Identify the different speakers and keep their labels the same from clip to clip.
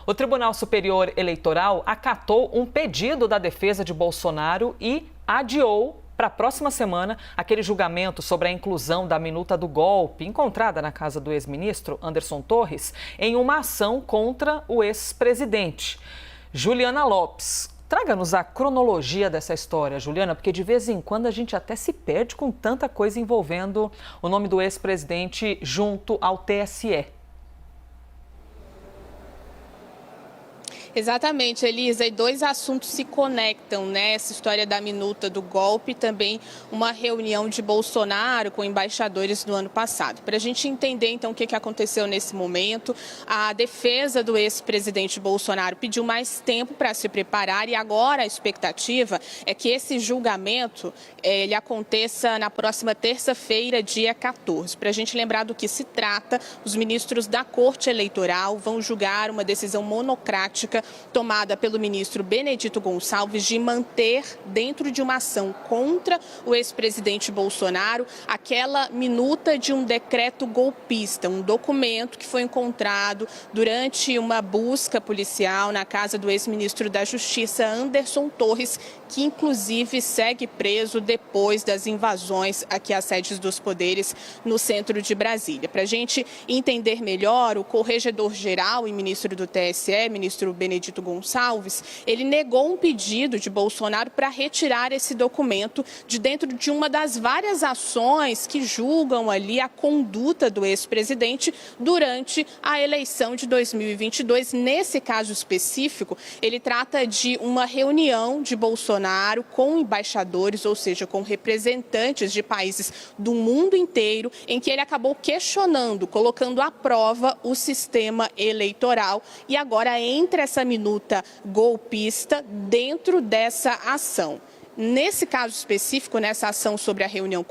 Speaker 1: O Tribunal Superior Eleitoral acatou um pedido da defesa de Bolsonaro e adiou para a próxima semana aquele julgamento sobre a inclusão da minuta do golpe encontrada na casa do ex-ministro Anderson Torres em uma ação contra o ex-presidente. Juliana Lopes, traga-nos a cronologia dessa história, Juliana, porque de vez em quando a gente até se perde com tanta coisa envolvendo o nome do ex-presidente junto ao TSE.
Speaker 2: Exatamente, Elisa, e dois assuntos se conectam, né? Essa história da minuta do golpe e também uma reunião de Bolsonaro com embaixadores do ano passado. Para a gente entender, então, o que aconteceu nesse momento, a defesa do ex-presidente Bolsonaro pediu mais tempo para se preparar e agora a expectativa é que esse julgamento ele aconteça na próxima terça-feira, dia 14. Para a gente lembrar do que se trata, os ministros da Corte Eleitoral vão julgar uma decisão monocrática tomada pelo ministro Benedito Gonçalves de manter dentro de uma ação contra o ex-presidente Bolsonaro aquela minuta de um decreto golpista, um documento que foi encontrado durante uma busca policial na casa do ex-ministro da Justiça, Anderson Torres, que inclusive segue preso depois das invasões aqui às sedes dos poderes no centro de Brasília. Para a gente entender melhor, o corregedor-geral e ministro do TSE, ministro Benedito Gonçalves, ele negou um pedido de Bolsonaro para retirar esse documento de dentro de uma das várias ações que julgam ali a conduta do ex-presidente durante a eleição de 2022. Nesse caso específico, ele trata de uma reunião de Bolsonaro com embaixadores, ou seja, com representantes de países do mundo inteiro, em que ele acabou questionando, colocando à prova o sistema eleitoral. E agora entra essa minuta golpista dentro dessa ação. Nesse caso específico, nessa ação sobre a reunião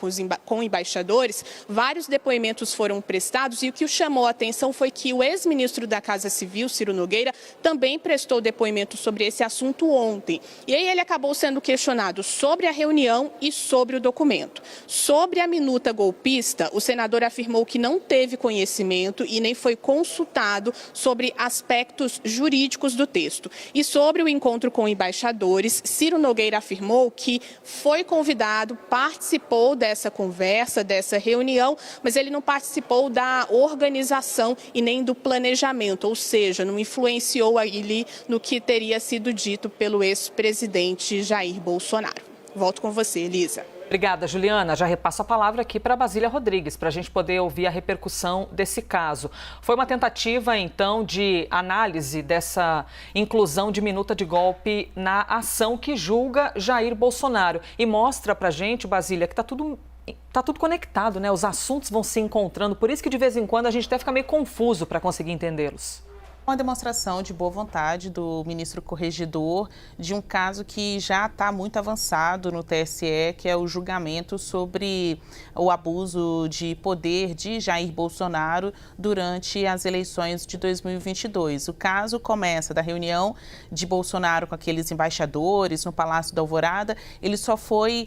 Speaker 2: com embaixadores, vários depoimentos foram prestados e o que chamou a atenção foi que o ex-ministro da Casa Civil, Ciro Nogueira, também prestou depoimento sobre esse assunto ontem. E aí ele acabou sendo questionado sobre a reunião e sobre o documento. Sobre a minuta golpista, o senador afirmou que não teve conhecimento e nem foi consultado sobre aspectos jurídicos do texto. E sobre o encontro com embaixadores, Ciro Nogueira afirmou que foi convidado, participou dessa conversa, dessa reunião, mas ele não participou da organização e nem do planejamento, ou seja, não influenciou ali no que teria sido dito pelo ex-presidente Jair Bolsonaro. Volto com você, Elisa.
Speaker 1: Obrigada, Juliana. Já repasso a palavra aqui para a Basília Rodrigues, para a gente poder ouvir a repercussão desse caso. Foi uma tentativa, então, de análise dessa inclusão de minuta de golpe na ação que julga Jair Bolsonaro. E mostra para a gente, Basília, que está tudo conectado, né? Os assuntos vão se encontrando, por isso que de vez em quando a gente até fica meio confuso para conseguir entendê-los.
Speaker 3: Uma demonstração de boa vontade do ministro corregedor de um caso que já está muito avançado no TSE, que é o julgamento sobre o abuso de poder de Jair Bolsonaro durante as eleições de 2022. O caso começa da reunião de Bolsonaro com aqueles embaixadores no Palácio da Alvorada. Ele só foi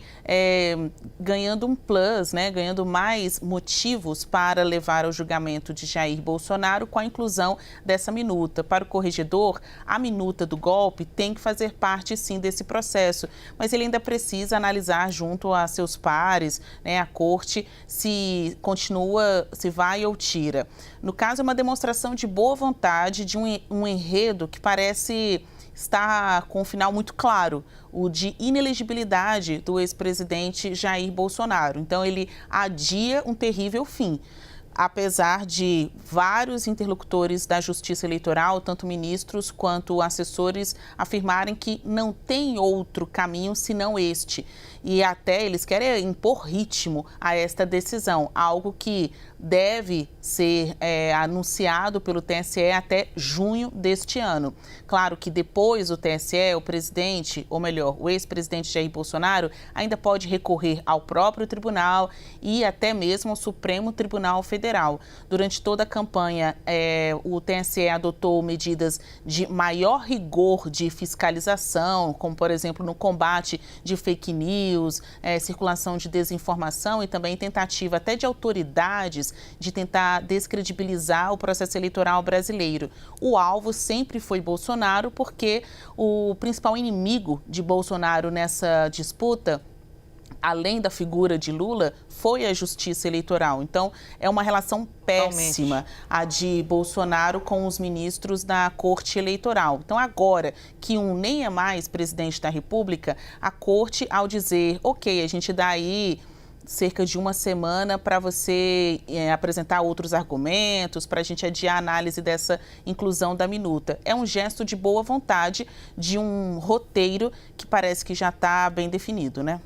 Speaker 3: ganhando um plus, né, ganhando mais motivos para levar ao julgamento de Jair Bolsonaro com a inclusão dessa minuta. Para o corregedor, a minuta do golpe tem que fazer parte, sim, desse processo, mas ele ainda precisa analisar junto a seus pares, né, a corte, se continua, se vai ou tira. No caso, é uma demonstração de boa vontade, de um enredo que parece estar com um final muito claro, o de inelegibilidade do ex-presidente Jair Bolsonaro. Então, ele adia um terrível fim. Apesar de vários interlocutores da Justiça Eleitoral, tanto ministros quanto assessores, afirmarem que não tem outro caminho senão este. E até eles querem impor ritmo a esta decisão, algo que deve ser anunciado pelo TSE até junho deste ano. Claro que depois o TSE, o presidente, ou melhor, o ex-presidente Jair Bolsonaro, ainda pode recorrer ao próprio tribunal e até mesmo ao Supremo Tribunal Federal. Federal. Durante toda a campanha, o TSE adotou medidas de maior rigor de fiscalização, como, por exemplo, no combate de fake news, circulação de desinformação e também tentativa até de autoridades de tentar descredibilizar o processo eleitoral brasileiro. O alvo sempre foi Bolsonaro, porque o principal inimigo de Bolsonaro nessa disputa, além da figura de Lula, foi a justiça eleitoral. Então, é uma relação péssima a de Bolsonaro com os ministros da Corte Eleitoral. Então, agora que um nem é mais presidente da República, a Corte, ao dizer, ok, a gente dá aí cerca de uma semana para você apresentar outros argumentos, para a gente adiar a análise dessa inclusão da minuta. É um gesto de boa vontade de um roteiro que parece que já está bem definido, né?